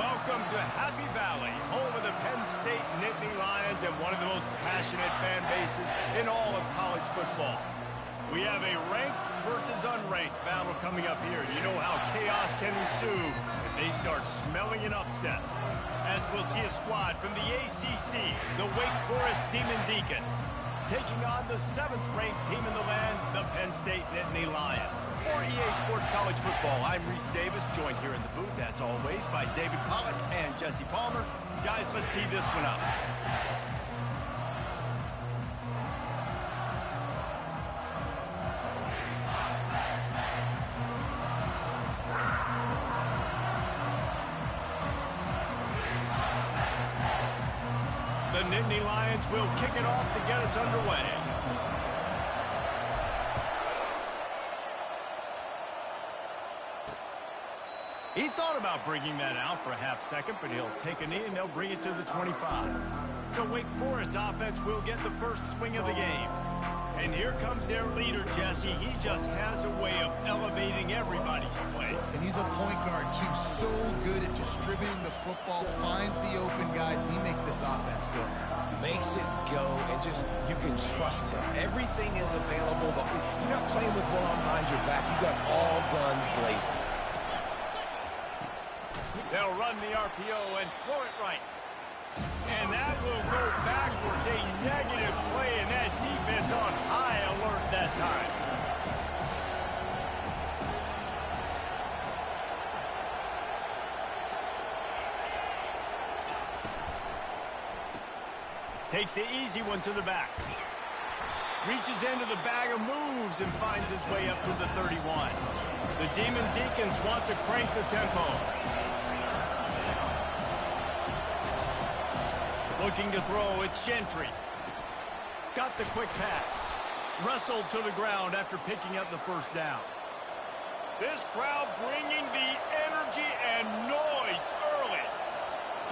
Welcome to Happy Valley, home of the Penn State Nittany Lions and one of the most passionate fan bases in all of college football. We have a ranked versus unranked battle coming up here. You know how chaos can ensue if they start smelling an upset. As we'll see a squad from the ACC, the Wake Forest Demon Deacons, taking on the 7th-ranked team in the land, the Penn State Nittany Lions. For EA Sports College Football, I'm Reese Davis, joined here in the booth, as always, by David Pollack and Jesse Palmer. Guys, let's tee this one up. The Nittany Lions will kick it off to get us underway. He thought about bringing that out for a half second, but he'll take a knee and they'll bring it to the 25. So Wake Forest offense will get the first swing of the game. And here comes their leader, Jesse. He just has a way of elevating everybody's play. And he's a point guard, too. So good at distributing the football, finds the open guys, and he makes this offense go. Makes it go, and just, you can trust him. Everything is available. You're not playing with one arm behind your back. You got all guns blazing. They'll run the RPO and throw it right. And that will go backwards. A negative play, and that defense on high alert that time. Takes the easy one to the back. Reaches into the bag of moves and finds his way up to the 31. The Demon Deacons want to crank the tempo. Looking to throw, it's Gentry. Got the quick pass. Wrestled to the ground after picking up the first down. This crowd bringing the energy and noise early.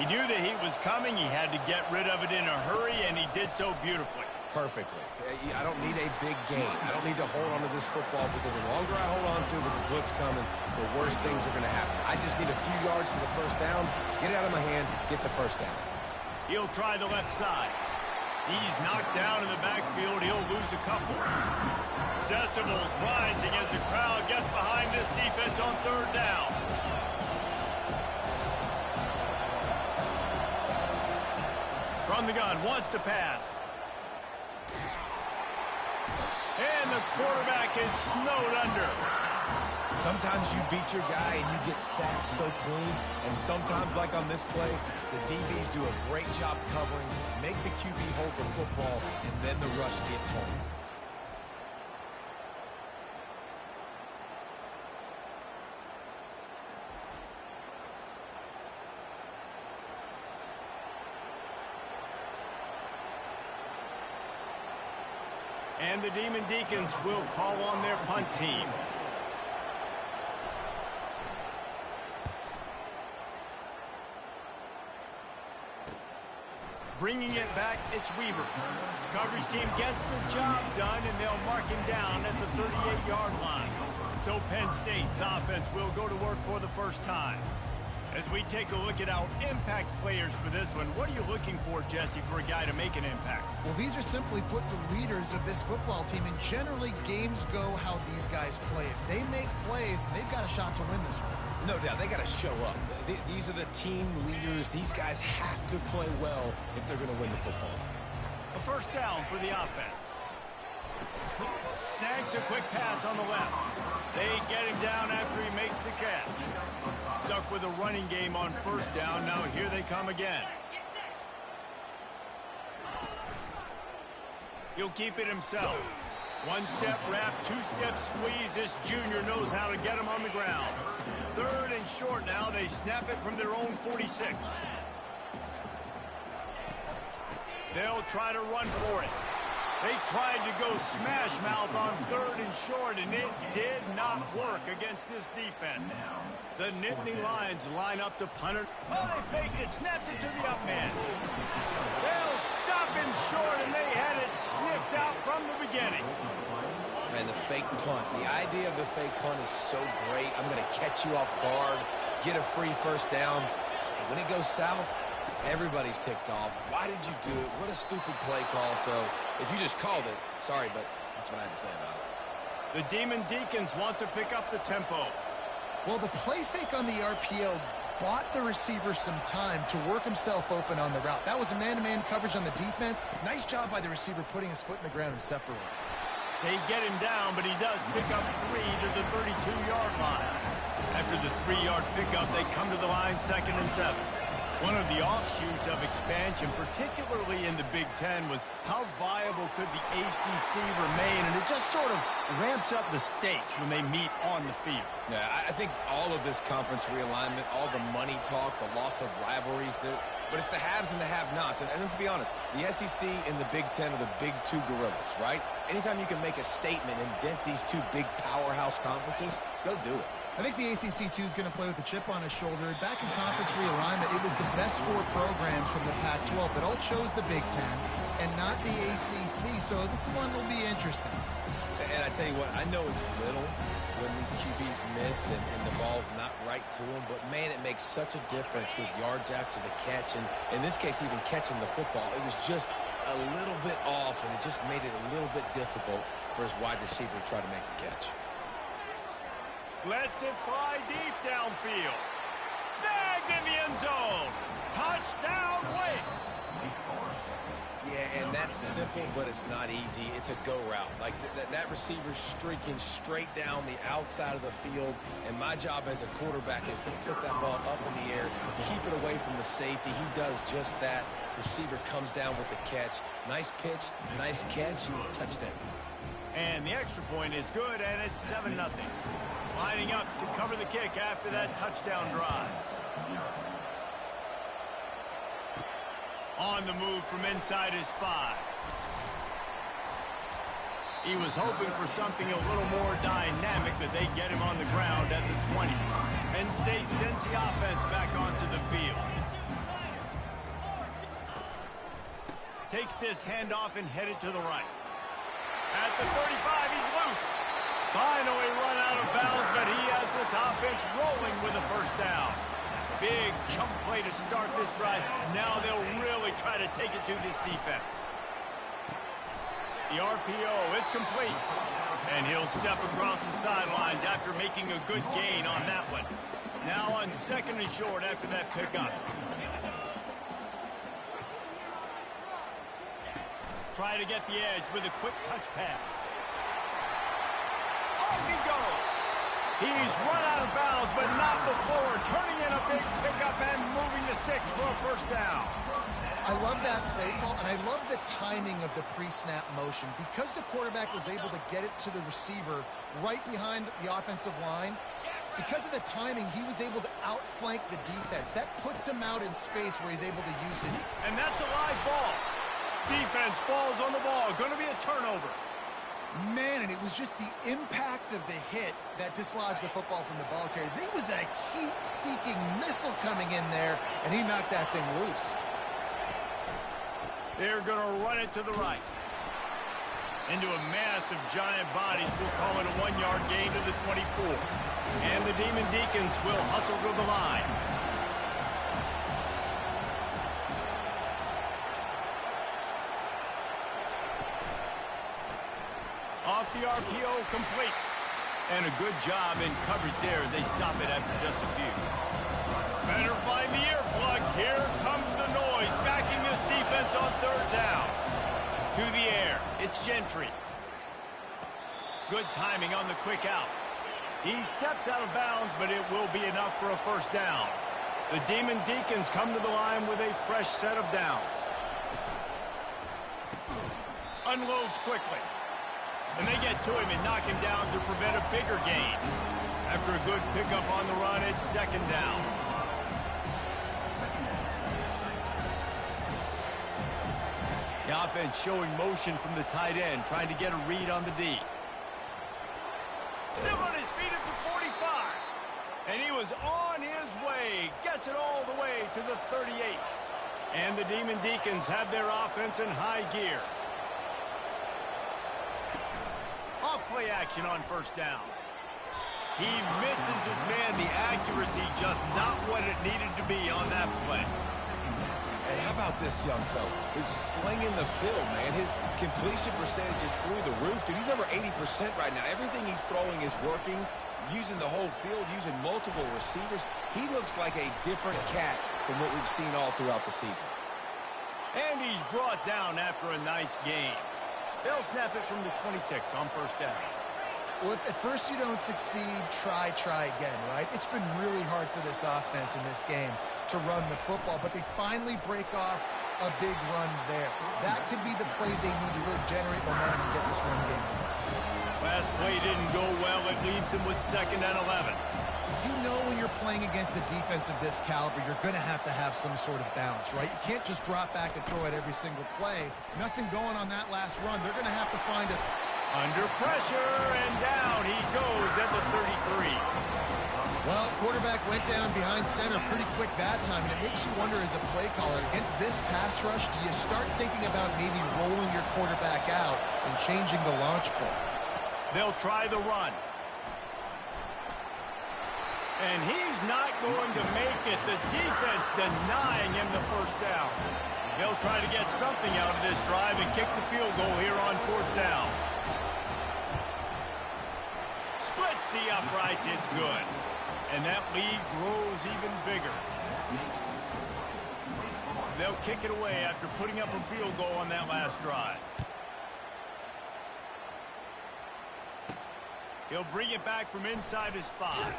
He knew the heat was coming. He had to get rid of it in a hurry, and he did so beautifully. Perfectly. I don't need a big gain. I don't need to hold on to this football because the longer I hold on to it with the blitz coming, the worse things are going to happen. I just need a few yards for the first down, get it out of my hand, get the first down. He'll try the left side. He's knocked down in the backfield. He'll lose a couple. Decibels rising as the crowd gets behind this defense on third down. From the gun, wants to pass. And the quarterback is snowed under. Sometimes you beat your guy and you get sacked so clean, and sometimes, like on this play, the DBs do a great job covering, make the QB hold the football, and then the rush gets home. And the Demon Deacons will call on their punt team. Bringing it back, it's Weaver. Coverage team gets the job done, and they'll mark him down at the 38-yard line. So Penn State's offense will go to work for the first time. As we take a look at our impact players for this one, what are you looking for, Jesse, for a guy to make an impact? Well, these are simply put the leaders of this football team, and generally games go how these guys play. If they make plays, then they've got a shot to win this one. No doubt, they got to show up. These are the team leaders. These guys have to play well if they're going to win the football. A first down for the offense. Snags a quick pass on the left. They get him down after he makes the catch. Stuck with a running game on first down. Now here they come again. He'll keep it himself. One-step wrap, two-step squeeze. This junior knows how to get him on the ground. Third and short now. They snap it from their own 46. They'll try to run for it. They tried to go smash mouth on third and short, and it did not work against this defense. The Nittany Lions line up to punt it. Oh, they faked it, snapped it to the up man. They'll stop him short, and they had it sniffed out from the beginning. Man, the fake punt. The idea of the fake punt is so great. I'm going to catch you off guard, get a free first down. When it goes south, everybody's ticked off. Why did you do it? What a stupid play call. So if you just called it, sorry, but that's what I had to say about it. The Demon Deacons want to pick up the tempo. Well, the play fake on the RPO bought the receiver some time to work himself open on the route. That was a man-to-man coverage on the defense. Nice job by the receiver putting his foot in the ground and separating. They get him down, but he does pick up 3 to the 32-yard line. After the 3-yard pickup, they come to the line 2nd and 7. One of the offshoots of expansion, particularly in the Big Ten, was how viable could the ACC remain, and it just sort of ramps up the stakes when they meet on the field. Yeah, I think all of this conference realignment, all the money talk, the loss of rivalries, but it's the haves and the have-nots. And let's be honest, the SEC and the Big Ten are the big two gorillas, right? Anytime you can make a statement and dent these two big powerhouse conferences, go do it. I think the ACC, too, is going to play with a chip on his shoulder. Back in conference realignment, it was the best 4 programs from the Pac-12, but all chose the Big Ten and not the ACC, so this one will be interesting. And I tell you what, I know it's little when these QBs miss and the ball's not right to them, but, man, it makes such a difference with yards after the catch, and in this case, even catching the football. It was just a little bit off, and it just made it a little bit difficult for his wide receiver to try to make the catch. Lets it fly deep downfield. Snagged in the end zone. Touchdown, Wake. Yeah, and that's simple, but it's not easy. It's a go route. Like that receiver's streaking straight down the outside of the field, and my job as a quarterback is to put that ball up in the air, keep it away from the safety. He does just that. Receiver comes down with the catch. Nice pitch, nice catch, touchdown. And the extra point is good, and it's 7-0. Lining up to cover the kick after that touchdown drive. On the move from inside his 5. He was hoping for something a little more dynamic, but they get him on the ground at the 20. Penn State sends the offense back onto the field. Takes this handoff and headed to the right. At the 35, he's loose. Finally run out of bounds, but he has this offense rolling with a first down. Big chunk play to start this drive. Now they'll really try to take it to this defense. The RPO, it's complete. And he'll step across the sidelines after making a good gain on that one. Now on 2nd and short after that pickup. Try to get the edge with a quick touch pass. Off he goes. He's run out of bounds, but not before turning in a big pickup and moving the sticks for a first down. I love that play call, and I love the timing of the pre-snap motion. Because the quarterback was able to get it to the receiver right behind the offensive line, because of the timing, he was able to outflank the defense. That puts him out in space where he's able to use it. And that's a live ball. Defense falls on the ball. Going to be a turnover. Man, and it was just the impact of the hit that dislodged the football from the ball carrier. There was a heat-seeking missile coming in there, and he knocked that thing loose. They're going to run it to the right. Into a mass of giant bodies. We'll call it a 1-yard gain to the 24. And the Demon Deacons will hustle to the line. Off the RPO, complete. And a good job in coverage there as they stop it after just a few. Better find the earplugs. Here comes the noise, backing this defense on 3rd down. To the air, it's Gentry. Good timing on the quick out. He steps out of bounds, but it will be enough for a first down. The Demon Deacons come to the line with a fresh set of downs. Unloads quickly. And they get to him and knock him down to prevent a bigger gain. After a good pickup on the run, it's 2nd down. The offense showing motion from the tight end, trying to get a read on the D. Still on his feet at the 45. And he was on his way. Gets it all the way to the 38. And the Demon Deacons have their offense in high gear. Off play action on 1st down. He misses his man. The accuracy just not what it needed to be on that play. Hey, how about this young fella? He's slinging the pill, man. His completion percentage is through the roof. Dude, he's over 80% right now. Everything he's throwing is working, using the whole field, using multiple receivers. He looks like a different cat from what we've seen all throughout the season. And he's brought down after a nice game. They'll snap it from the 26 on first down. Well, if at first you don't succeed, try again, right? It's been really hard for this offense in this game to run the football, but they finally break off a big run there. That could be the play they need to really generate momentum and get this run game. Last play didn't go well. It leaves him with 2nd and 11. You know when you're playing against a defense of this caliber, you're going to have some sort of balance, right? You can't just drop back and throw it every single play. Nothing going on that last run. They're going to have to find it. Under pressure, and down he goes at the 33. Well, quarterback went down behind center pretty quick that time, and it makes you wonder as a play caller, against this pass rush, do you start thinking about maybe rolling your quarterback out and changing the launch play? They'll try the run. And he's not going to make it. The defense denying him the first down. They'll try to get something out of this drive and kick the field goal here on 4th down. Splits the uprights, it's good. And that lead grows even bigger. They'll kick it away after putting up a field goal on that last drive. He'll bring it back from inside his 5.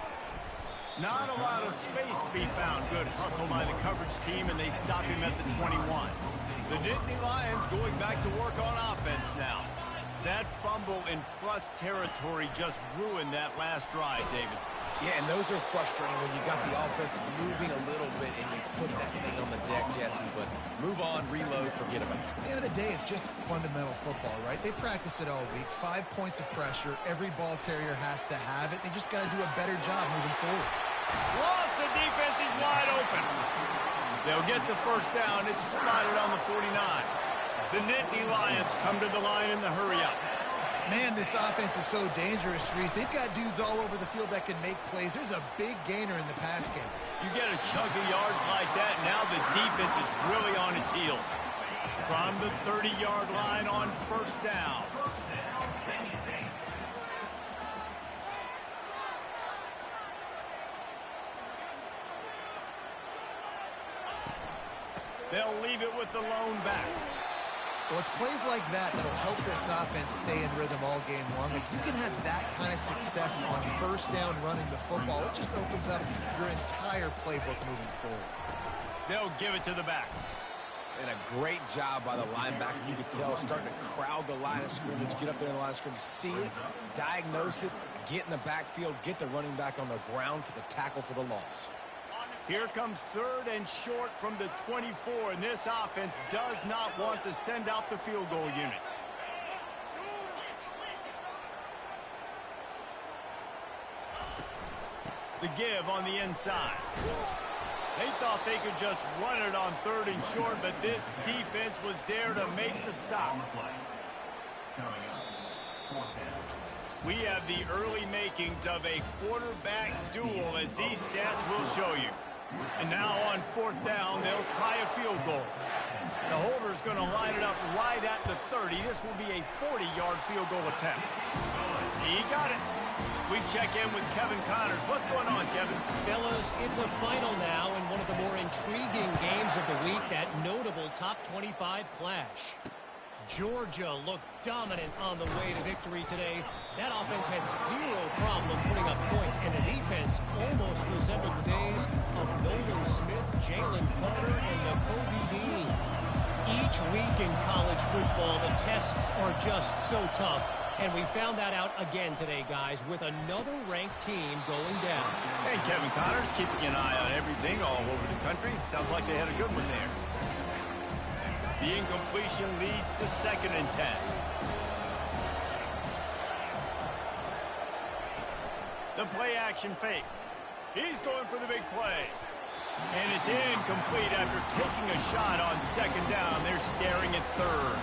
Not a lot of space to be found. Good hustle by the coverage team, and they stop him at the 21. The Nittany Lions going back to work on offense now. That fumble in plus territory just ruined that last drive, David. Yeah, and those are frustrating when you got the offense moving a little bit and you put that thing on the deck, Jesse. But move on, reload, forget about it. At the end of the day, it's just fundamental football, right? They practice it all week. 5 points of pressure. Every ball carrier has to have it. They just got to do a better job moving forward. Lost, the defense is wide open. They'll get the first down. It's spotted on the 49. The Nittany Lions come to the line in the hurry-up. Man, this offense is so dangerous, Reese. They've got dudes all over the field that can make plays. There's a big gainer in the pass game. You get a chunk of yards like that, now the defense is really on its heels. From the 30-yard line on first down. They'll leave it with the lone back. Well, it's plays like that that'll help this offense stay in rhythm all game long. If you can have that kind of success on first down running the football, it just opens up your entire playbook moving forward. They'll give it to the back. And a great job by the linebacker. You could tell starting to crowd the line of scrimmage, get up there in the line of scrimmage, see it, diagnose it, get in the backfield, get the running back on the ground for the tackle for the loss. Here comes 3rd and short from the 24, and this offense does not want to send out the field goal unit. The give on the inside. They thought they could just run it on 3rd and short, but this defense was there to make the stop. We have the early makings of a quarterback duel, as these stats will show you. And now on 4th down, they'll try a field goal. The holder's going to line it up right at the 30. This will be a 40-yard field goal attempt. He got it. We check in with Kevin Connors. What's going on, Kevin? Fellas, it's a final now in one of the more intriguing games of the week, that notable top 25 clash. Georgia looked dominant on the way to victory today. That offense had zero problem putting up points, and the defense almost resembled the days of Nolan Smith, Jalen Carter, and Nakobe Dean. Each week in college football, the tests are just so tough, and we found that out again today, guys, with another ranked team going down. And Kevin Connors keeping an eye on everything all over the country. Sounds like they had a good one there. The incompletion leads to 2nd and 10. The play action fake. He's going for the big play. And it's incomplete after taking a shot on 2nd down. They're staring at 3rd.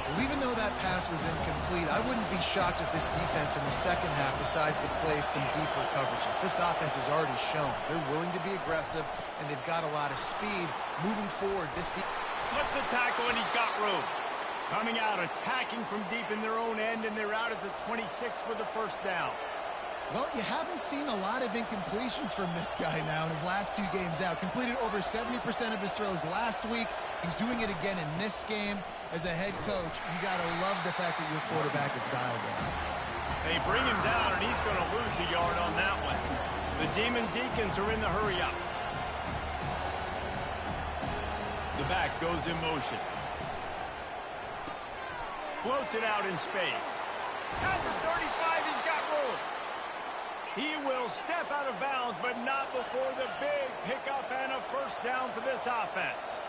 Well, even though that pass was incomplete, I wouldn't be shocked if this defense in the second half decides to play some deeper coverages. This offense has already shown they're willing to be aggressive, and they've got a lot of speed. Moving forward, this slips a tackle, and he's got room. Coming out, attacking from deep in their own end, and they're out at the 26 with the first down. Well, you haven't seen a lot of incompletions from this guy now in his last 2 games out. Completed over 70% of his throws last week. He's doing it again in this game. As a head coach, you got to love the fact that your quarterback is dialed in. They bring him down, and he's going to lose a yard on that one. The Demon Deacons are in the hurry up. The back goes in motion. Floats it out in space. At the 35, he's got room. He will step out of bounds, but not before the big pickup and a first down for this offense.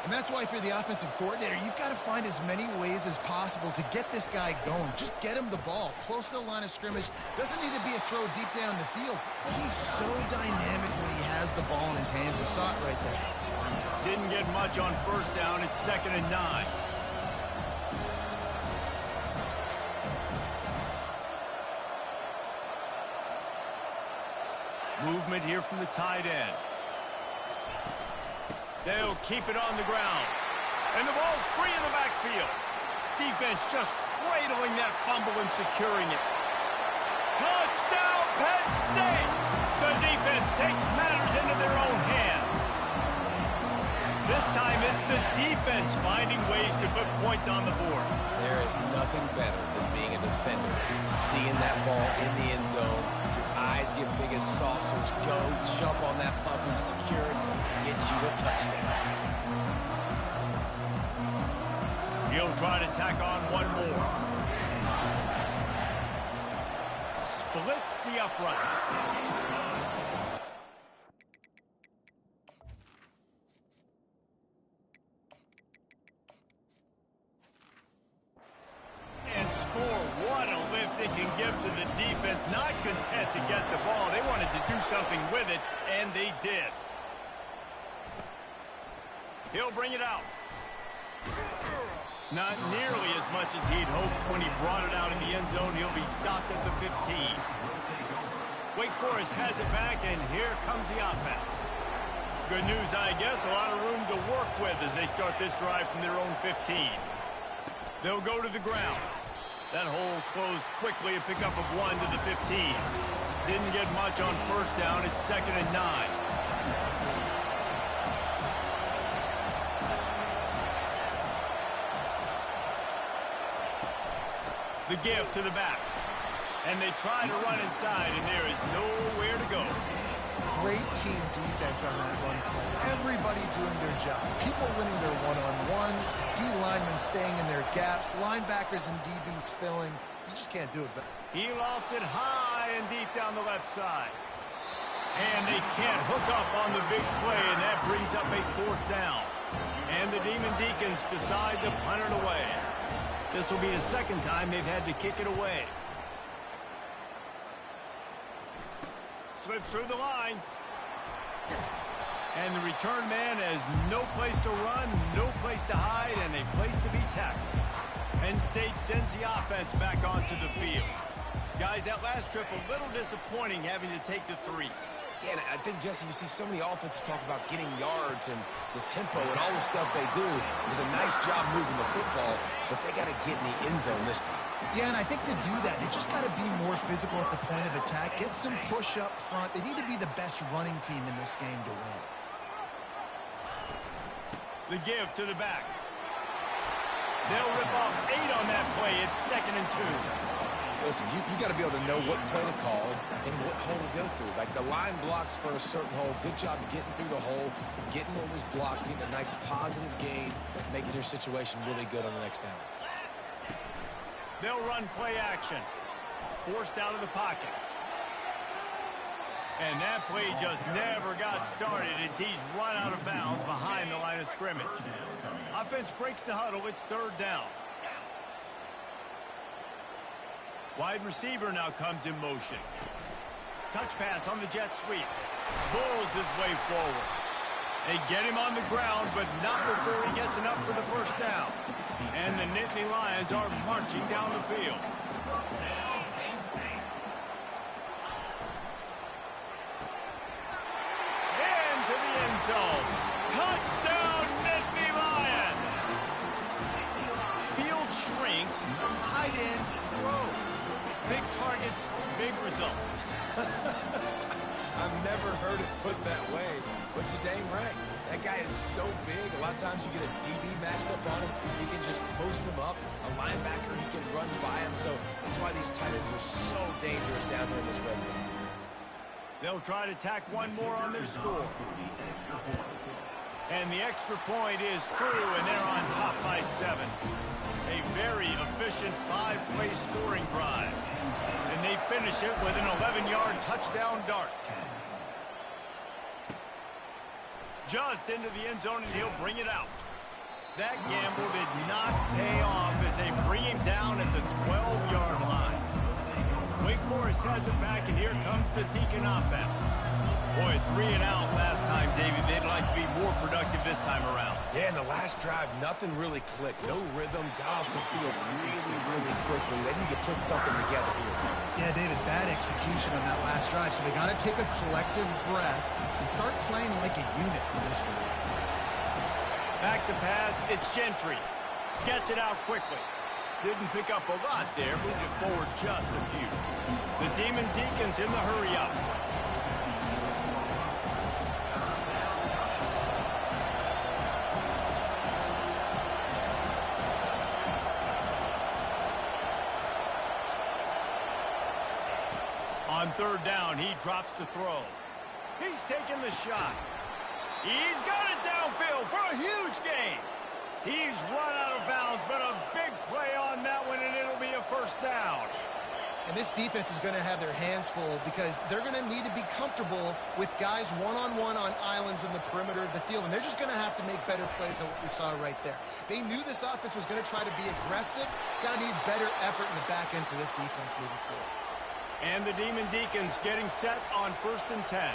And that's why, if you're the offensive coordinator, you've got to find as many ways as possible to get this guy going. Just get him the ball close to the line of scrimmage. Doesn't need to be a throw deep down the field. He's so dynamic when he has the ball in his hands. You saw it right there. Didn't get much on first down. It's 2nd and 9. Movement here from the tight end. They'll keep it on the ground. And the ball's free in the backfield. Defense just cradling that fumble and securing it. Touchdown, Penn State! The defense takes matters into their own hands. This time it's the defense finding ways to put points on the board. There is nothing better than being a defender, seeing that ball in the end zone. Your eyes get big as saucers. Go, jump on that puppy, secure it, get you a touchdown. He'll try to tack on one more. Splits the uprights. To the defense, not content to get the ball. They wanted to do something with it, and they did. He'll bring it out. Not nearly as much as he'd hoped when he brought it out in the end zone. He'll be stopped at the 15. Wake Forest has it back, and here comes the offense. Good news, I guess. A lot of room to work with as they start this drive from their own 15. They'll go to the ground. That hole closed quickly, a pickup of 1 to the 15. Didn't get much on first down. It's 2nd and 9. The give to the back. And they try to run inside, and there is nowhere to go. Great team defense on that run play. Everybody doing their job. People winning their one-on-ones, D linemen staying in their gaps, linebackers and DBs filling. You just can't do it better. He lofts it high and deep down the left side. And they can't hook up on the big play, and that brings up a 4th down. And the Demon Deacons decide to punt it away. This will be the 2nd time they've had to kick it away. Slips through the line. And the return man has no place to run, no place to hide, and a place to be tackled. Penn State sends the offense back onto the field. Guys, that last trip a little disappointing having to take the 3. Yeah, and I think, Jesse, you see so many offenses talk about getting yards and the tempo and all the stuff they do. It was a nice job moving the football, but they got to get in the end zone this time. Yeah, and I think to do that, they just got to be more physical at the point of attack, get some push up front. They need to be the best running team in this game to win. The give to the back. They'll rip off 8 on that play. It's 2nd and 2. Listen, you got to be able to know what play to call and what hole to go through. Like the line blocks for a certain hole. Good job getting through the hole, getting what was blocked, getting a nice positive gain, making your situation really good on the next down. They'll run play action. Forced out of the pocket. And that play just never got started as he's run out of bounds behind the line of scrimmage. Offense breaks the huddle. It's 3rd down. Wide receiver now comes in motion. Touch pass on the jet sweep. Bulls his way forward. They get him on the ground, but not before he gets enough for the first down. And the Nittany Lions are marching down the field. Into the end zone. Touchdown, Nittany Lions! Field shrinks, tight end grows. Big targets, big results. I've never heard it put that way, but you're dang right. That guy is so big. A lot of times you get a DB matched up on him. You can just post him up. A linebacker, he can run by him. So that's why these tight ends are so dangerous down here in this red zone. They'll try to tack one more on their score. And the extra point is true, and they're on top by 7. A very efficient 5-play scoring drive. And they finish it with an 11-yard touchdown dart. Just into the end zone, and he'll bring it out. That gamble did not pay off as they bring him down at the 12-yard line. Wake Forest has it back, and here comes the Deacon offense. Boy, 3 and out last time, David. They'd like to be more productive this time around. Yeah, in the last drive, nothing really clicked. No rhythm, got off the field really quickly. They need to put something together here. Yeah, David, bad execution on that last drive, so they got to take a collective breath and start playing like a unit for this group. Back to pass, it's Gentry. Gets it out quickly. Didn't pick up a lot there, moved it forward just a few. The Demon Deacons in the hurry-up. On third down, he drops the throw. He's taking the shot. He's got it downfield for a huge gain. He's run out of bounds, but a big play on that one, and it'll be a first down. And this defense is going to have their hands full because they're going to need to be comfortable with guys one-on-one on islands in the perimeter of the field, and they're just going to have to make better plays than what we saw right there. They knew this offense was going to try to be aggressive. Got to need better effort in the back end for this defense moving forward. And the Demon Deacons getting set on 1st and 10.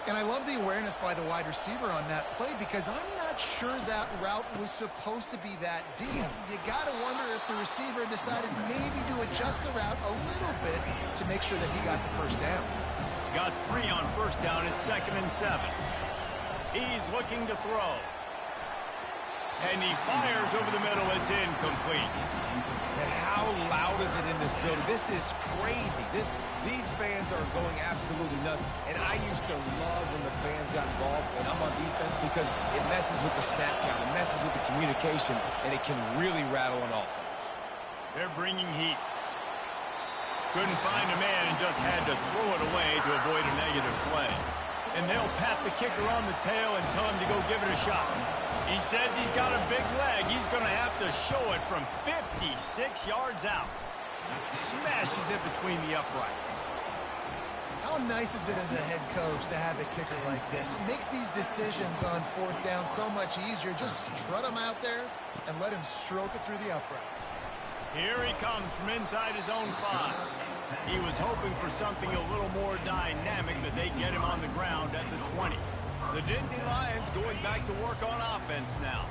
And I love the awareness by the wide receiver on that play because I'm not sure that route was supposed to be that deep. You got to wonder if the receiver decided maybe to adjust the route a little bit to make sure that he got the first down. Got 3 on first down at 2nd and 7. He's looking to throw. And he fires over the middle. It's incomplete. And how loud is it in this building? This is crazy. These fans are going absolutely nuts. And I used to love when the fans got involved, and I'm on defense because it messes with the snap count. It messes with the communication, and it can really rattle an offense. They're bringing heat. Couldn't find a man and just had to throw it away to avoid a negative play. And they'll pat the kicker on the tail and tell him to go give it a shot. He says he's got a big leg. He's going to have to show it from 56 yards out. Smashes it between the uprights. How nice is it as a head coach to have a kicker like this? It makes these decisions on 4th down so much easier. Just strut him out there and let him stroke it through the uprights. Here he comes from inside his own 5. He was hoping for something a little more dynamic, but they get him on the ground at the 20. The Nittany Lions going back to work on offense now.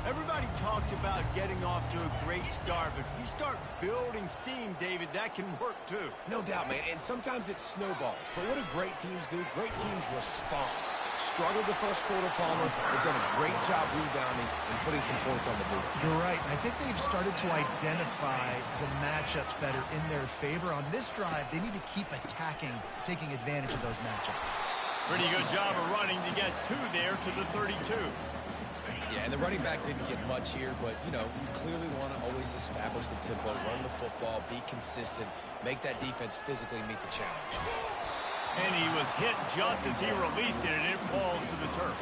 Everybody talks about getting off to a great start, but if you start building steam, David, that can work too. No doubt, man, and sometimes it snowballs. But what do great teams do? Great teams respond. Struggled the first quarter, Palmer. They've done a great job rebounding and putting some points on the board. You're right, and I think they've started to identify the matchups that are in their favor. On this drive, they need to keep attacking, taking advantage of those matchups. Pretty good job of running to get 2 there to the 32. Yeah, and the running back didn't get much here, but, you know, you clearly want to always establish the tempo, run the football, be consistent, make that defense physically meet the challenge. And he was hit just as he released it, and it falls to the turf.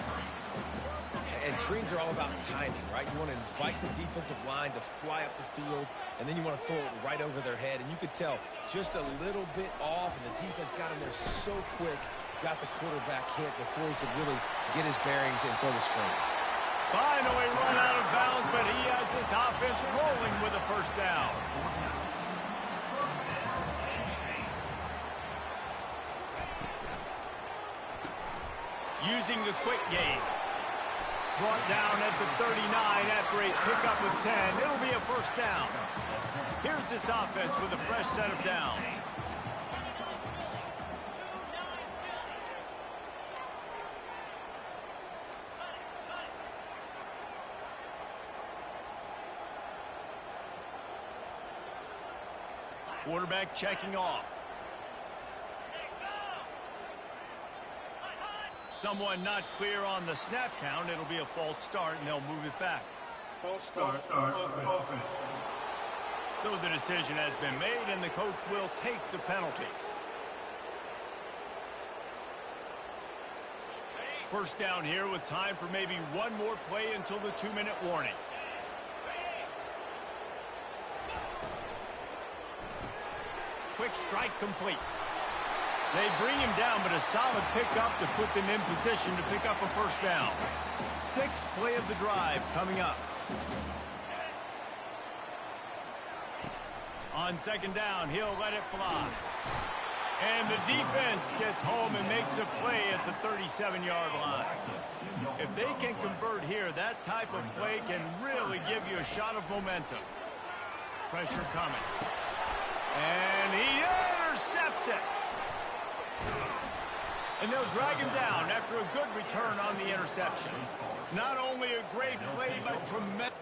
And screens are all about timing, right? You want to invite the defensive line to fly up the field, and then you want to throw it right over their head. And you could tell just a little bit off, and the defense got in there so quick, got the quarterback hit before he could really get his bearings and throw the screen. Finally run out of bounds, but he has this offense rolling with a first down. Using the quick game. Brought down at the 39 after a pickup of 10. It'll be a first down. Here's this offense with a fresh set of downs. Quarterback checking off. Someone not clear on the snap count. It'll be a false start, and they'll move it back. False start. Offense. So the decision has been made, and the coach will take the penalty. First down here with time for maybe one more play until the 2-minute warning. Quick strike complete. They bring him down, but a solid pickup to put them in position to pick up a first down. Sixth play of the drive coming up. On second down, he'll let it fly. And the defense gets home and makes a play at the 37-yard line. If they can convert here, that type of play can really give you a shot of momentum. Pressure coming. And he intercepts it. And they'll drag him down after a good return on the interception. Not only a great play, but tremendous.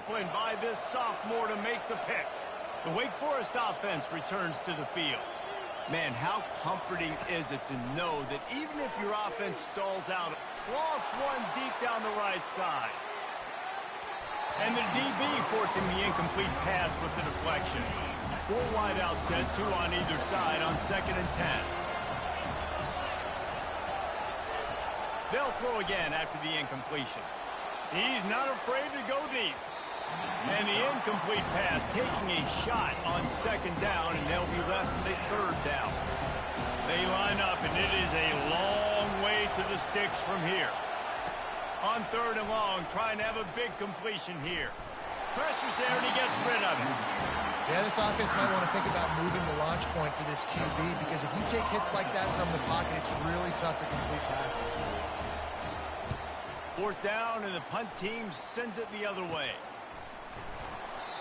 And by this sophomore to make the pick. The Wake Forest offense returns to the field. Man, how comforting is it to know that even if your offense stalls out, lost one deep down the right side. And the DB forcing the incomplete pass with the deflection. 4 wide out set, 2 on either side on 2nd and 10. They'll throw again after the incompletion. He's not afraid to go deep. And the incomplete pass taking a shot on 2nd down, and they'll be left with a 3rd down. They line up, and it is a long way to the sticks from here. On 3rd and long, trying to have a big completion here. Pressure's there, and he gets rid of it. Yeah, this offense might want to think about moving the launch point for this QB, because if you take hits like that from the pocket, it's really tough to complete passes. 4th down, and the punt team sends it the other way.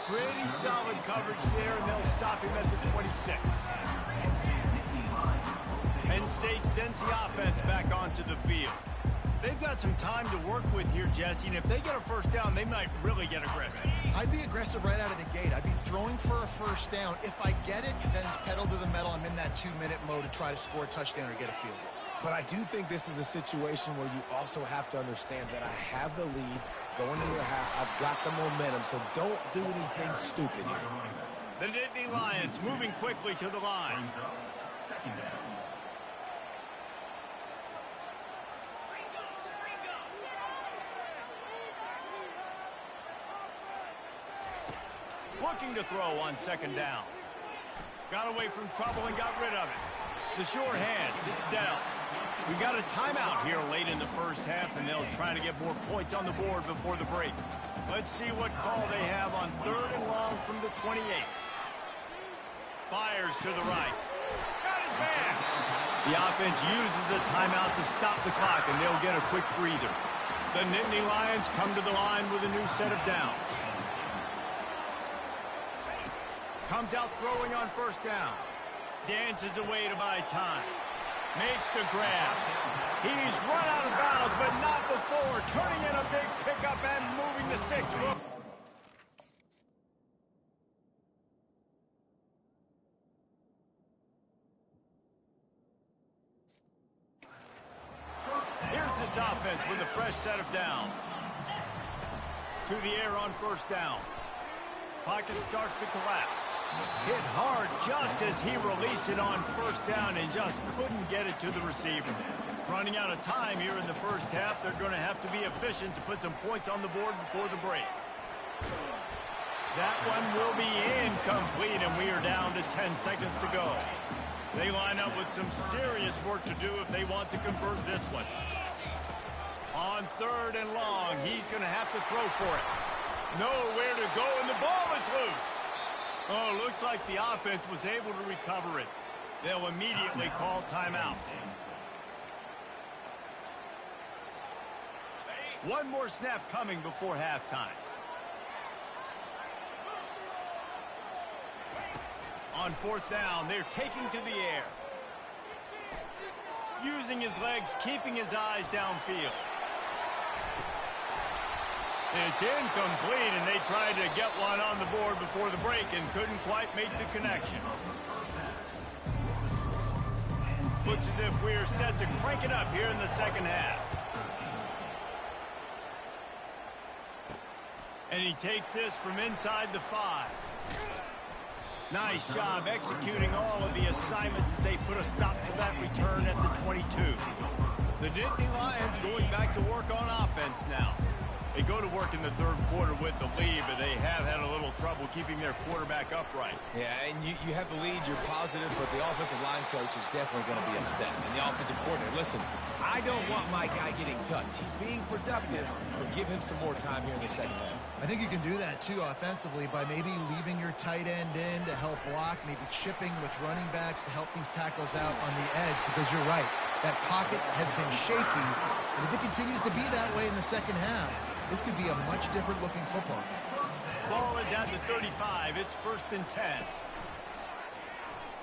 Pretty solid coverage there, and they'll stop him at the 26. Penn State sends the offense back onto the field. They've got some time to work with here, Jesse, and if they get a first down, they might really get aggressive. I'd be aggressive right out of the gate. I'd be throwing for a first down. If I get it, then it's pedal to the metal. I'm in that 2-minute mode to try to score a touchdown or get a field goal. But I do think this is a situation where you also have to understand that I have the lead going into the half. I've got the momentum, so don't do anything stupid here. The Nittany Lions moving quickly to the line. Looking to throw on 2nd down. Got away from trouble and got rid of it. The sure hands, it's Dell. We got a timeout here late in the first half, and they'll try to get more points on the board before the break. Let's see what call they have on 3rd and long from the 28. Fires to the right. Got his man. The offense uses a timeout to stop the clock, and they'll get a quick breather. The Nittany Lions come to the line with a new set of downs. Comes out throwing on 1st down. Dances away to buy time. Makes the grab. He's run out of bounds, but not before. Turning in a big pickup and moving the sticks. Here's this offense with a fresh set of downs. To the air on 1st down. Pocket starts to collapse. Hit hard just as he released it on 1st down and just couldn't get it to the receiver. Running out of time here in the first half. They're going to have to be efficient to put some points on the board before the break. That one will be incomplete, and we are down to 10 seconds to go. They line up with some serious work to do if they want to convert this one. on 3rd and long. He's going to have to throw for it. Nowhere to go, and the ball is loose. Oh, looks like the offense was able to recover it. They'll immediately call timeout. One more snap coming before halftime. On 4th down, they're taking to the air. Using his legs, keeping his eyes downfield. It's incomplete, and they tried to get one on the board before the break and couldn't quite make the connection. Looks as if we're set to crank it up here in the second half. And he takes this from inside the 5. Nice job executing all of the assignments as they put a stop to that return at the 22. The Nittany Lions going back to work on offense now. They go to work in the 3rd quarter with the lead, but they have had a little trouble keeping their quarterback upright. Yeah, and you have the lead, you're positive, but the offensive line coach is definitely going to be upset. And the offensive coordinator, listen, I don't want my guy getting touched. He's being productive, but give him some more time here in the second half. I think you can do that, too, offensively, by maybe leaving your tight end in to help block, maybe chipping with running backs to help these tackles out on the edge, because you're right, that pocket has been shaky, and if it continues to be that way in the second half, this could be a much different looking football. Ball is at the 35. It's 1st and 10.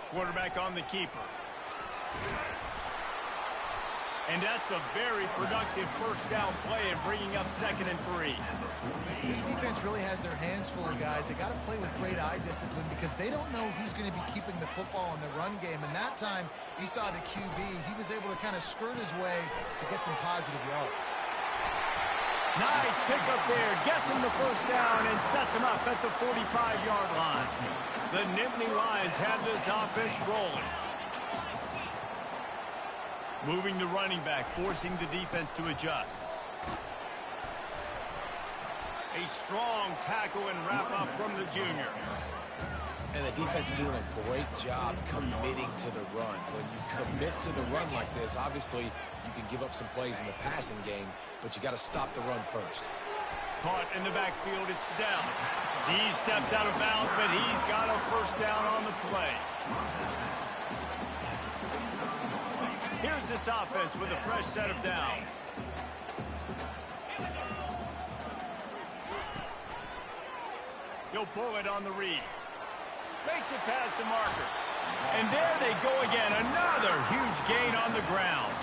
Quarterback on the keeper. And that's a very productive 1st down play and bringing up 2nd and 3. This defense really has their hands full of guys. They got to play with great eye discipline because they don't know who's going to be keeping the football in the run game. And that time, you saw the QB. He was able to kind of skirt his way to get some positive yards. Nice pickup there. Gets him the 1st down and sets him up at the 45-yard line. The Nittany Lions have this offense rolling. Moving the running back, forcing the defense to adjust. A strong tackle and wrap-up from the junior. And the defense doing a great job committing to the run. When you commit to the run like this, obviously you can give up some plays in the passing game, but you got to stop the run first. Caught in the backfield, it's down. He steps out of bounds, but he's got a 1st down on the play. Here's this offense with a fresh set of downs. He'll pull it on the read. Makes it past the marker. And there they go again. Another huge gain on the ground.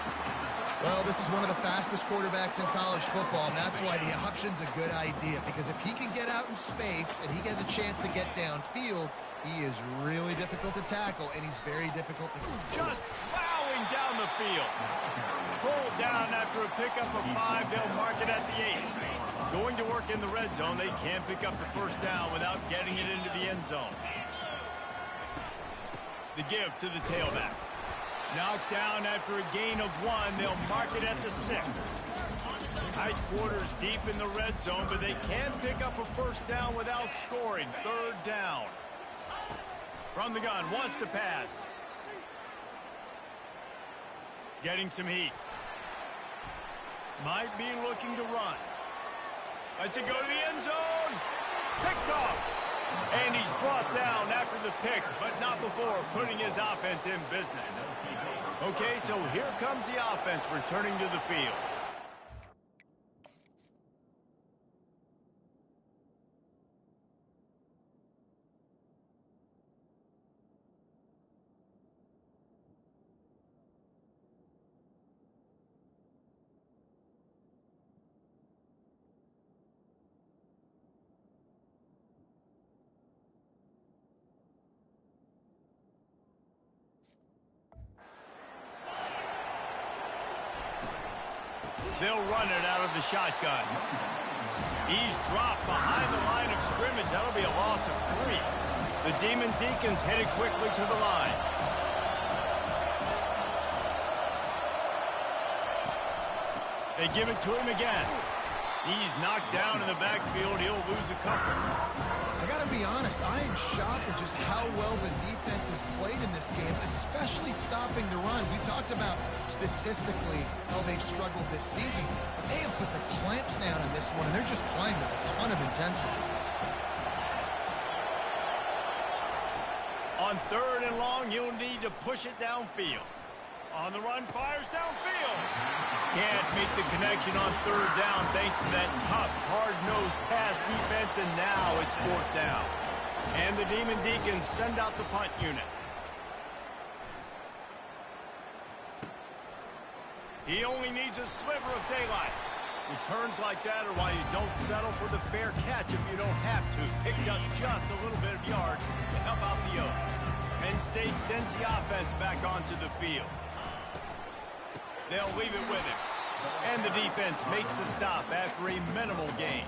Well, this is one of the fastest quarterbacks in college football, and that's why the option's a good idea. Because if he can get out in space and he has a chance to get downfield, he is really difficult to tackle, and he's very difficult to... Just plowing down the field. Pulled down after a pickup of 5. They'll mark it at the 8. Going to work in the red zone. They can't pick up the 1st down without getting it into the end zone. The give to the tailback. Knocked down after a gain of 1. They'll mark it at the 6. Tight quarters deep in the red zone, but they can't pick up a 1st down without scoring. 3rd down. From the gun, wants to pass. Getting some heat. Might be looking to run. Lets it go to the end zone. Picked off. And he's brought down after the pick, but not before putting his offense in business. Okay, so here comes the offense returning to the field. They'll run it out of the shotgun. He's dropped behind the line of scrimmage. That'll be a loss of 3. The Demon Deacons headed quickly to the line. They give it to him again. He's knocked down in the backfield. He'll lose a couple. I got to be honest, I am shocked at just how well the defense has played in this game, especially stopping the run. We talked about statistically how they've struggled this season, but they have put the clamps down on this one, and they're just playing with a ton of intensity. On 3rd and long, you'll need to push it downfield. On the run, fires downfield. Can't make the connection on 3rd down thanks to that tough, hard-nosed pass defense, and now it's 4th down. And the Demon Deacons send out the punt unit. He only needs a sliver of daylight. Returns like that are why you don't settle for the fair catch if you don't have to. Picks up just a little bit of yard to help out the Oak. Penn State sends the offense back onto the field. They'll leave it with him. And the defense makes the stop after a minimal gain.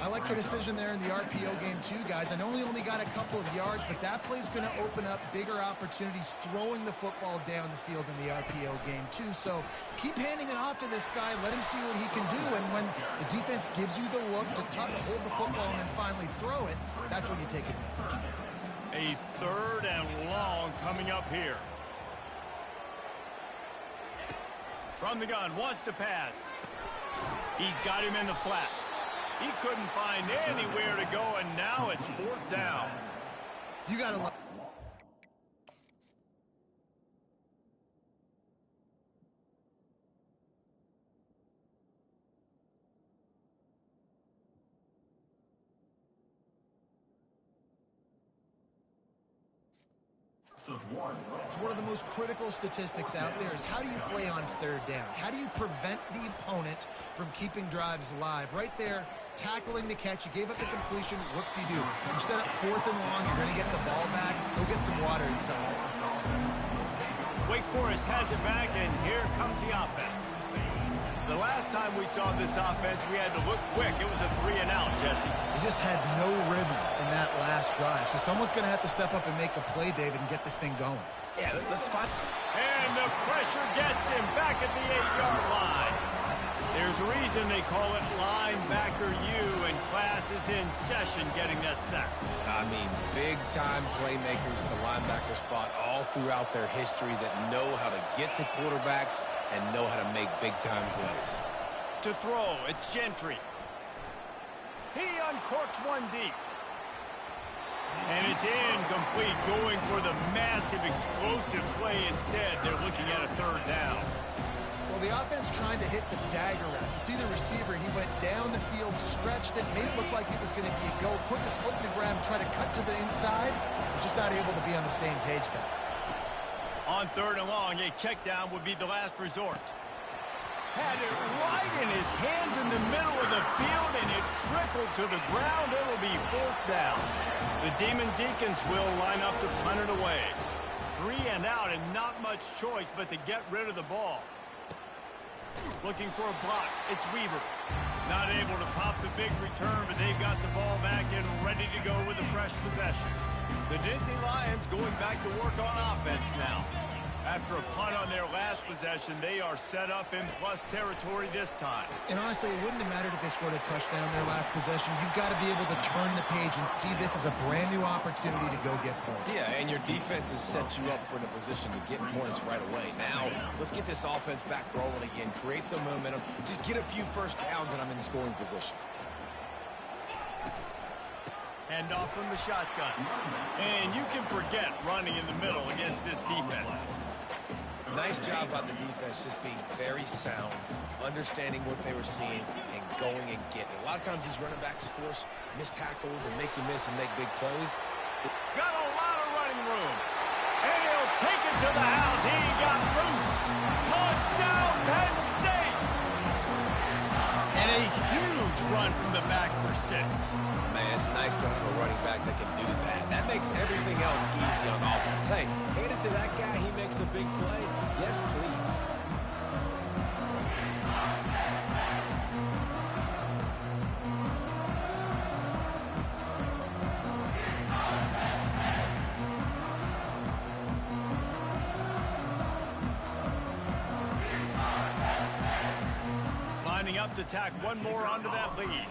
I like the decision there in the RPO game too, guys. I know he only got a couple of yards, but that play's going to open up bigger opportunities throwing the football down the field in the RPO game too. So keep handing it off to this guy. Let him see what he can do. And when the defense gives you the look to hold the football and then finally throw it, that's when you take advantage. A 3rd and long coming up here. From the gun, wants to pass. He's got him in the flat. He couldn't find anywhere to go, and now it's 4th down. You got to... It's one of the most critical statistics out there is how do you play on 3rd down? How do you prevent the opponent from keeping drives alive? Right there, tackling the catch. You gave up the completion. What do you do? You set up 4th and long. You're going to get the ball back. Go get some water inside. Wake Forest has it back, and here comes the offense. The last time we saw this offense, we had to look quick. It was a 3-and-out, Jesse. They just had no rhythm in that last drive. So someone's going to have to step up and make a play, David, and get this thing going. Yeah, let's find... And the pressure gets him back at the 8-yard line. There's a reason they call it linebacker U, and class is in session getting that sack. I mean, big-time playmakers at the linebacker spot all throughout their history that know how to get to quarterbacks and know how to make big-time plays. To throw, it's Gentry. He uncorks one deep. And it's incomplete, going for the massive explosive play instead. They're looking at a 3rd down. Well, the offense trying to hit the dagger route. You see the receiver, he went down the field, stretched it, made it look like it was going to be a go, put his foot in the ground, try to cut to the inside. Just not able to be on the same page there. On 3rd and long, a check down would be the last resort. Had it right in his hands in the middle of the field, and it trickled to the ground. It'll be 4th down. The Demon Deacons will line up to punt it away. 3-and-out, and not much choice but to get rid of the ball. Looking for a block. It's Weaver. Not able to pop the big return, but they've got the ball back and ready to go with a fresh possession. The Nittany Lions going back to work on offense now. After a punt on their last possession, they are set up in plus territory this time. And honestly, it wouldn't have mattered if they scored a touchdown their last possession. You've got to be able to turn the page and see this as a brand new opportunity to go get points. Yeah, and your defense has set you up for a position to get points right away. Now, let's get this offense back rolling again, create some momentum, just get a few first downs, and I'm in scoring position. Hand off from the shotgun. And you can forget running in the middle against this defense. Nice job by the defense just being very sound, understanding what they were seeing, and going and getting it. A lot of times these running backs force missed tackles and make you miss and make big plays. Got a lot of running room. And he'll take it to the house. He got loose. Touchdown, Penn State. And a huge run from the back for 6. Man, it's nice to have a running back that can do that. That makes everything else easy on offense. Hey, hand it to that guy. He makes a big play. Yes, please. enough to tack one more onto that lead.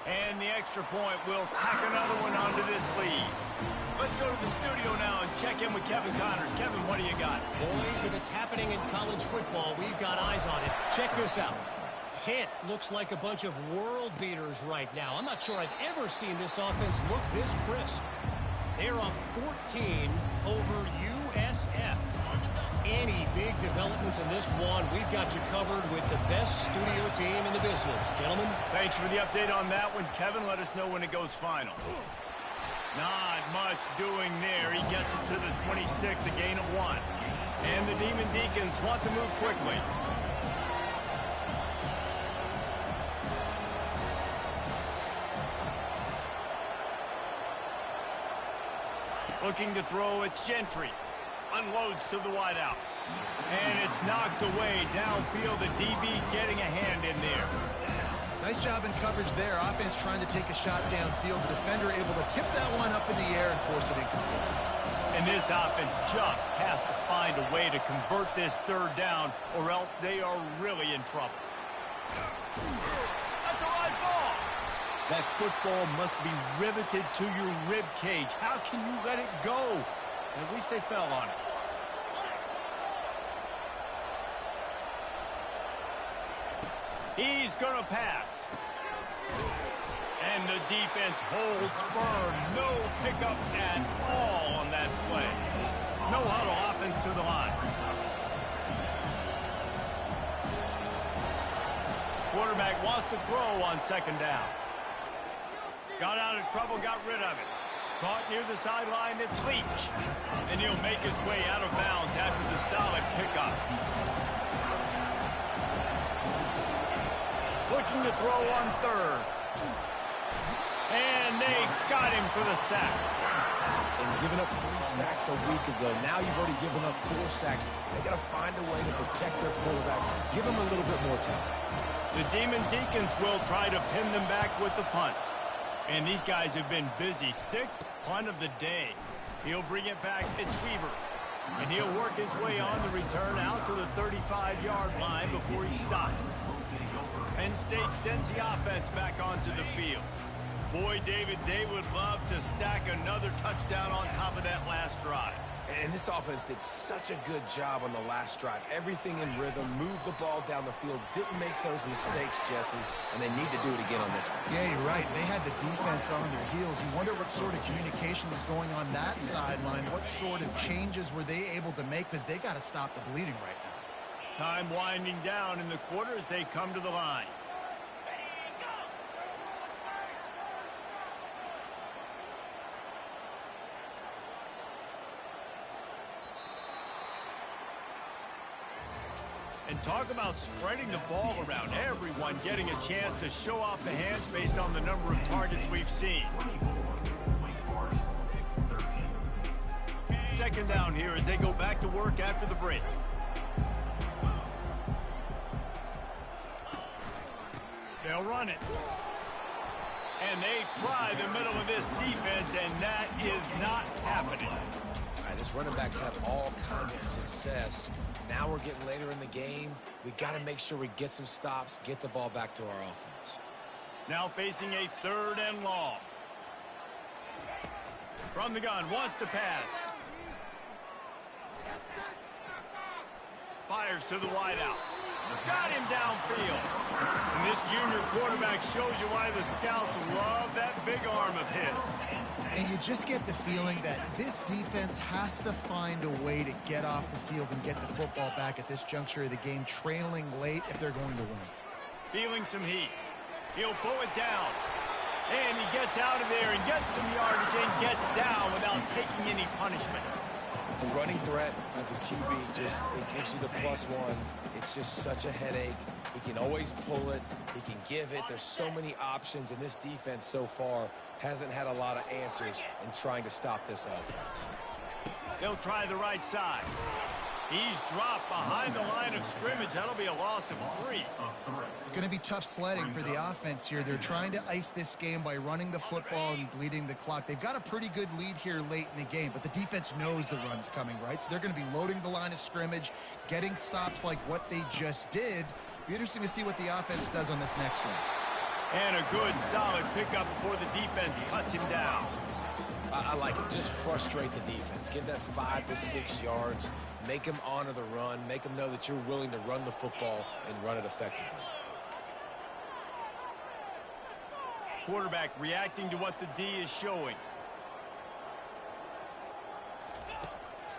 And the extra point will tack another one onto this lead. Let's go to the studio now and check in with Kevin Connors. Kevin, what do you got? Boys, if it's happening in college football, we've got eyes on it. Check this out. Pitt looks like a bunch of world beaters right now. I'm not sure I've ever seen this offense look this crisp. They're up 14 over USF. Any big developments in this one, we've got you covered with the best studio team in the business. Gentlemen. Thanks for the update on that one, Kevin. Let us know when it goes final. Not much doing there. He gets it to the 26, a gain of 1. And the Demon Deacons want to move quickly. Looking to throw, it's Gentry. Unloads to the wideout. And it's knocked away downfield. The DB getting a hand in there. Nice job in coverage there. Offense trying to take a shot downfield. The defender able to tip that one up in the air and force it incomplete. And this offense just has to find a way to convert this third down, or else they are really in trouble. That's a right ball. That football must be riveted to your rib cage. How can you let it go? At least they fell on it. He's going to pass. And the defense holds firm. No pickup at all on that play. No huddle, offense to the line. Quarterback wants to throw on second down. Got out of trouble, got rid of it. Caught near the sideline, it's Leach. And he'll make his way out of bounds after the solid pickup. Looking to throw on third. And they got him for the sack. And giving up 3 sacks a week ago, now you've already given up 4 sacks. They got to find a way to protect their quarterback. Give them a little bit more time. The Demon Deacons will try to pin them back with the punt. And these guys have been busy. 6th punt of the day. He'll bring it back. It's Weaver. And he'll work his way on the return out to the 35-yard line before he stopped. Penn State sends the offense back onto the field. Boy, David, they would love to stack another touchdown on top of that last drive. And this offense did such a good job on the last drive. Everything in rhythm, moved the ball down the field, didn't make those mistakes, Jesse, and they need to do it again on this one. Yeah, you're right. They had the defense on their heels. You wonder what sort of communication was going on that sideline. What sort of changes were they able to make? Because they got to stop the bleeding right now. Time winding down in the quarter as they come to the line. And talk about spreading the ball around. Everyone getting a chance to show off the hands based on the number of targets we've seen. Second down here as they go back to work after the break. They'll run it. And they try the middle of this defense, and that is not happening. All right, this running backs have all kinds of success. Now we're getting later in the game. We got to make sure we get some stops, get the ball back to our offense. Now facing a 3rd and long. From the gun, wants to pass. Fires to the wideout. Got him downfield. And this junior quarterback shows you why the scouts love that big arm of his. And you just get the feeling that this defense has to find a way to get off the field and get the football back at this juncture of the game, trailing late if they're going to win. Feeling some heat. He'll pull it down. And he gets out of there and gets some yardage and gets down without taking any punishment. The running threat with the QB, it gives you the +1. It's just such a headache. He can always pull it. He can give it. There's so many options, and this defense so far hasn't had a lot of answers in trying to stop this offense. They'll try the right side. He's dropped behind the line of scrimmage. That'll be a loss of 3. It's going to be tough sledding for the offense here. They're trying to ice this game by running the football and bleeding the clock. They've got a pretty good lead here late in the game, but the defense knows the run's coming, right? So they're going to be loading the line of scrimmage, getting stops like what they just did, Be interesting to see what the offense does on this next one. And a good, solid pickup before the defense cuts him down. I like it. Just frustrate the defense. Give that 5 to 6 yards. Make them honor the run. Make them know that you're willing to run the football and run it effectively. Quarterback reacting to what the D is showing.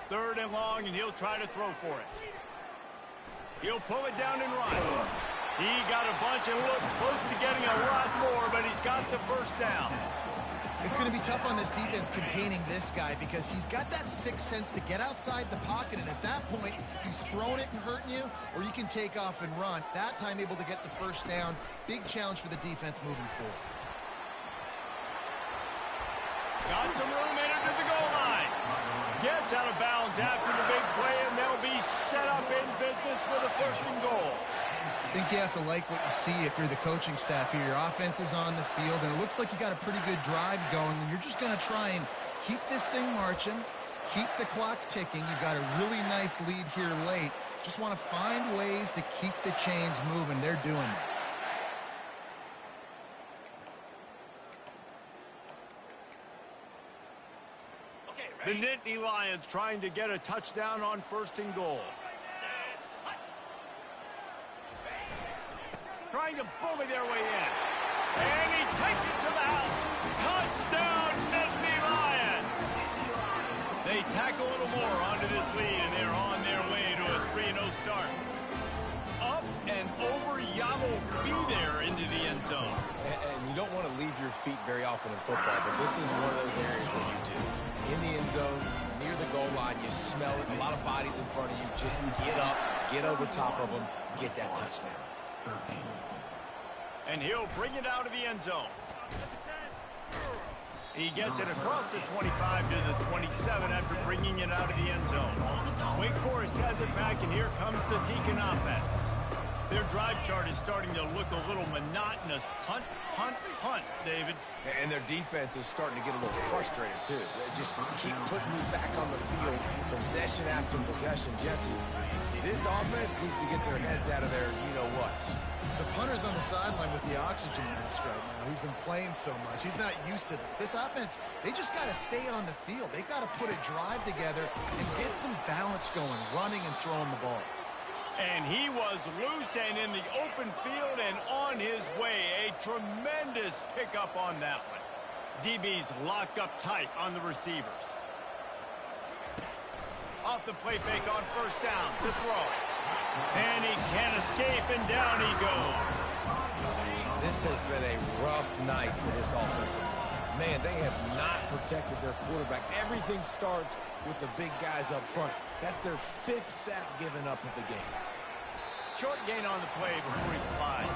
3rd and long, and he'll try to throw for it. He'll pull it down and run. He got a bunch and looked close to getting a lot more, but he's got the first down. It's going to be tough on this defense containing this guy because he's got that sixth sense to get outside the pocket, and at that point, he's throwing it and hurting you, or you can take off and run. That time able to get the first down. Big challenge for the defense moving forward. Got some room into the goal line. Gets out of bounds after the big play, and they'll be set up in business with a 1st and goal. I think you have to like what you see if you're the coaching staff here. Your offense is on the field, and it looks like you got a pretty good drive going, and you're just going to try and keep this thing marching, keep the clock ticking. You've got a really nice lead here late. Just want to find ways to keep the chains moving. They're doing that. The Nittany Lions trying to get a touchdown on 1st and goal. Trying to bully their way in. And he takes it to the house. Touchdown, Nittany Lions! They tack a little more onto this lead, and they're on their way to a 3-0 start. Up and over, Yamo be there into the end zone. And you don't want to leave your feet very often in football, but this is one of those areas where you do. In the end zone, near the goal line, you smell it. A lot of bodies in front of you. Just get up, get over top of them, get that touchdown. And he'll bring it out of the end zone. He gets it across the 25 to the 27 after bringing it out of the end zone. Wake Forest has it back, and here comes the Deacon offense. Their drive chart is starting to look a little monotonous. Punt, punt, punt, David. And their defense is starting to get a little frustrated, too. They just keep putting me back on the field, possession after possession. Jesse, this offense needs to get their heads out of their you-know-whats. The punter's on the sideline with the oxygen mask right now. He's been playing so much. He's not used to this. This offense, they just got to stay on the field. They got to put a drive together and get some balance going, running and throwing the ball. And he was loose and in the open field and on his way. A tremendous pickup on that one. DB's locked up tight on the receivers. Off the play fake on 1st down to throw. And he can't escape, and down he goes. This has been a rough night for this offensive line. Man, they have not protected their quarterback. Everything starts with the big guys up front. That's their 5th sack given up of the game. Short gain on the play before he slides.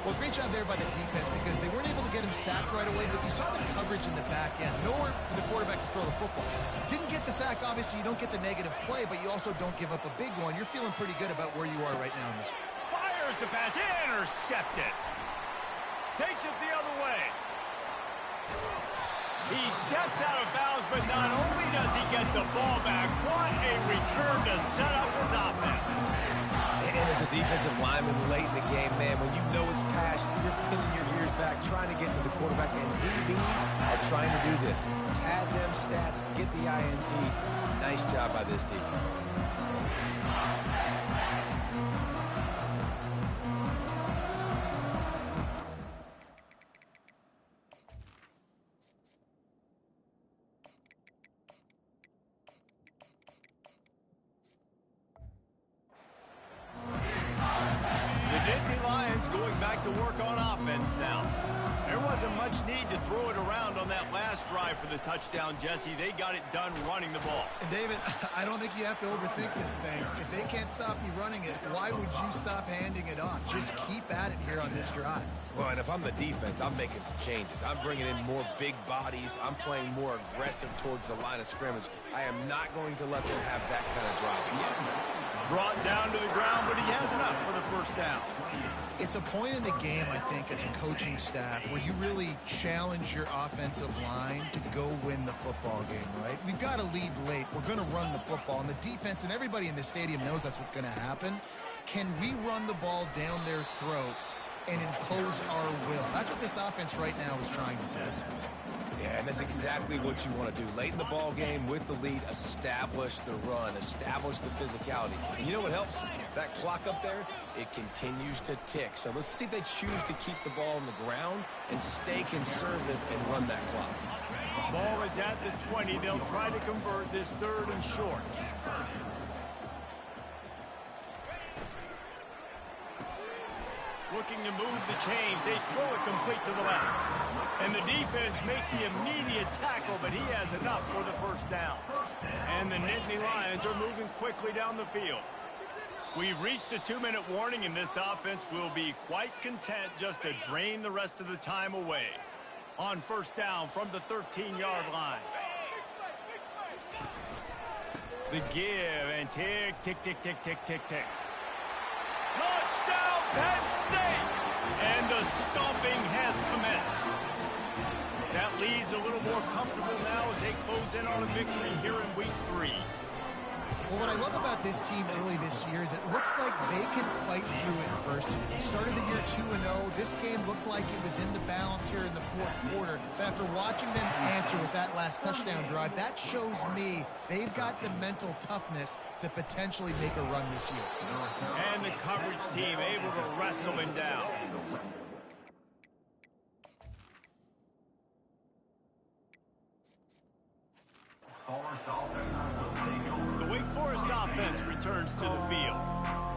Well, great job there by the defense because they weren't able to get him sacked right away, but you saw the coverage in the back end. Nowhere for the quarterback to throw the football. Didn't get the sack, obviously you don't get the negative play, but you also don't give up a big one. You're feeling pretty good about where you are right now in this. Fires the pass, intercepted. Takes it the other way. He steps out of bounds, but not only does he get the ball back, what a return to set up his offense. And as a defensive lineman late in the game, man, when you know it's passed, you're pinning your ears back, trying to get to the quarterback, and DBs are trying to do this. Pad them stats, get the INT. Nice job by this D. To work on offense now. There wasn't much need to throw it around on that last drive for the touchdown, Jesse. They got it done running the ball. And David, I don't think you have to overthink this thing. If they can't stop you running it, why would you stop handing it off? Just keep at it here on this drive. Well, and if I'm the defense, I'm making some changes. I'm bringing in more big bodies. I'm playing more aggressive towards the line of scrimmage. I am not going to let them have that kind of drive again. Brought down to the ground, but he has enough for the 1st down. It's a point in the game, I think, as a coaching staff, where you really challenge your offensive line to go win the football game, right? We've got to lead late. We're going to run the football, and the defense and everybody in the stadium knows that's what's going to happen. can we run the ball down their throats and impose our will? That's what this offense right now is trying to do. Yeah, and that's exactly what you want to do. Late in the ball game with the lead, establish the run, establish the physicality. And you know what helps? That clock up there, it continues to tick. So let's see if they choose to keep the ball on the ground and stay conservative and run that clock. Ball is at the 20. They'll try to convert this 3rd and short. Looking to move the chains. They throw it complete to the left. And the defense makes the immediate tackle, but he has enough for the first down. And the Nittany Lions are moving quickly down the field. We've reached the 2-minute warning, and this offense will be quite content just to drain the rest of the time away. On first down from the 13-yard line. The give and tick, tick, tick, tick, tick, tick, tick. Touchdown, Penn State! And the stomping has commenced. That lead's a little more comfortable now as they close in on a victory here in week 3. Well, what I love about this team early this year is it looks like they can fight through adversity. Started the year 2-0. This game looked like it was in the balance here in the 4th quarter. But after watching them answer with that last touchdown drive, that shows me they've got the mental toughness to potentially make a run this year. And the coverage team able to wrestle him down. The Wake Forest offense returns to the field.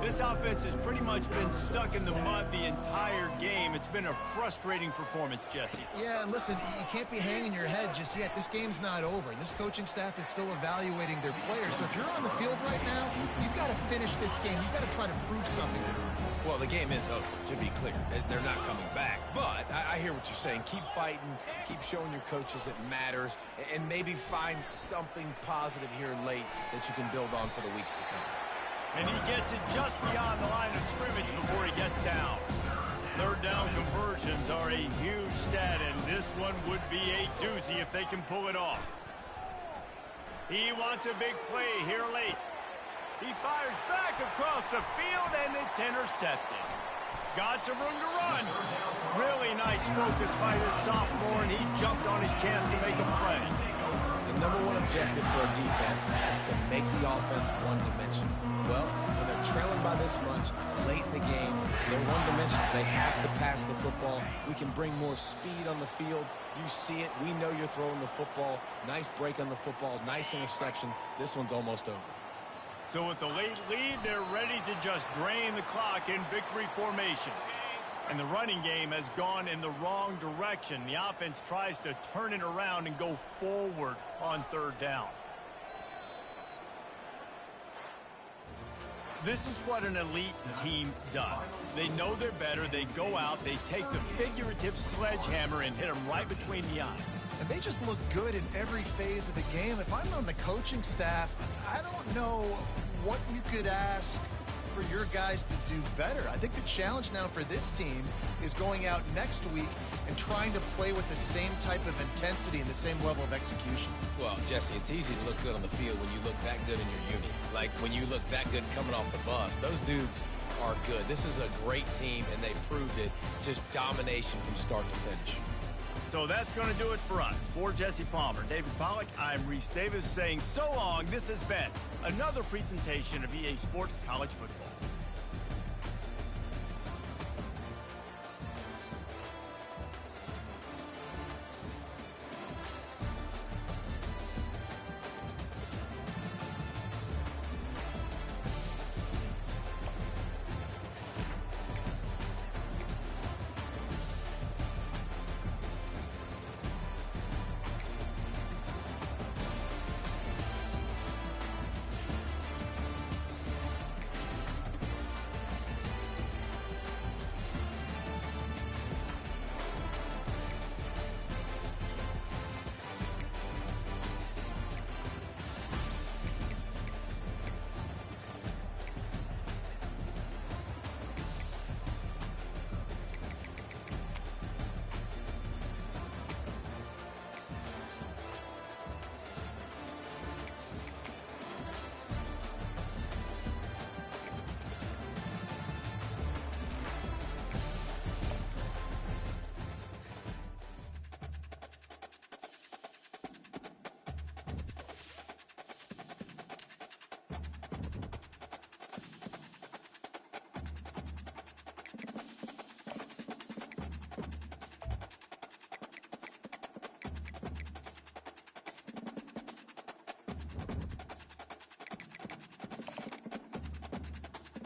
This offense has pretty much been stuck in the mud the entire game. It's been a frustrating performance, Jesse. Yeah, and listen, you can't be hanging your head just yet. This game's not over. This coaching staff is still evaluating their players. So if you're on the field right now, you've got to finish this game. You've got to try to prove something to them. Well, the game is over, to be clear. They're not coming back. But I hear what you're saying. Keep fighting. Keep showing your coaches it matters. And maybe find something positive here late that you can build on for the weeks to come. And he gets it just beyond the line of scrimmage before he gets down. 3rd down conversions are a huge stat, and this one would be a doozy if they can pull it off. He wants a big play here late. He fires back across the field, and it's intercepted. Got some room to run. Really nice focus by this sophomore, and he jumped on his chance to make a play. The #1 objective for a defense is to make the offense one-dimensional. Well, when they're trailing by this much, late in the game, they're one-dimensional. They have to pass the football. We can bring more speed on the field. You see it. We know you're throwing the football. Nice break on the football. Nice interception. This one's almost over. So with the late lead, they're ready to just drain the clock in victory formation. And the running game has gone in the wrong direction. The offense tries to turn it around and go forward on 3rd down. This is what an elite team does. They know they're better. They go out. They take the figurative sledgehammer and hit them right between the eyes. And they just look good in every phase of the game. If I'm on the coaching staff, I don't know what you could ask for your guys to do better. I think the challenge now for this team is going out next week and trying to play with the same type of intensity and the same level of execution. Well, Jesse, it's easy to look good on the field when you look that good in your unit. Like when you look that good coming off the bus. Those dudes are good. This is a great team, and they proved it. Just domination from start to finish. So that's going to do it for us. For Jesse Palmer, David Pollack, I'm Reese Davis saying so long. This has been another presentation of EA Sports College Football.